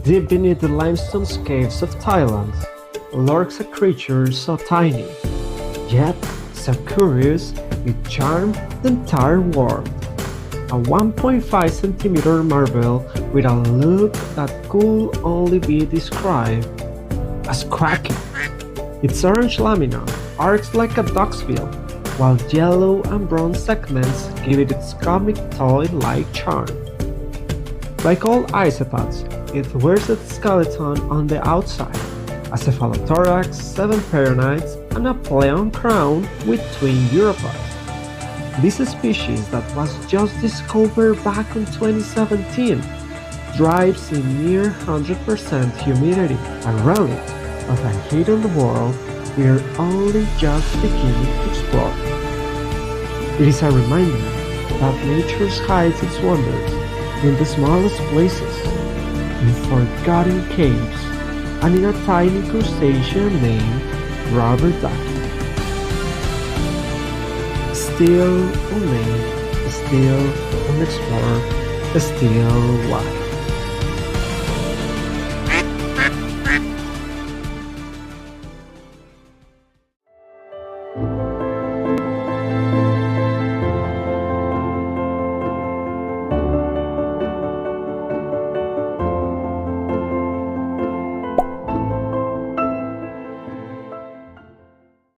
Deep beneath the limestone caves of Thailand lurks a creature so tiny, yet so curious it charmed the entire world. A 1.5 centimeter marble with a look that could only be described as quacky. Its orange lamina arcs like a duck's bill, while yellow and brown segments give it its comic toy-like charm. Like all isopods, it wears its skeleton on the outside, a cephalothorax, 7 peronetes, and a pleon crown with twin uropods. This species that was just discovered back in 2017 thrives in near 100% humidity, a relic of a hidden world we're only just beginning to explore. It is a reminder that nature hides its wonders in the smallest places, in forgotten caves, and in a tiny crustacean named Robert Ducky. Still unnamed, still unexplored, still wild.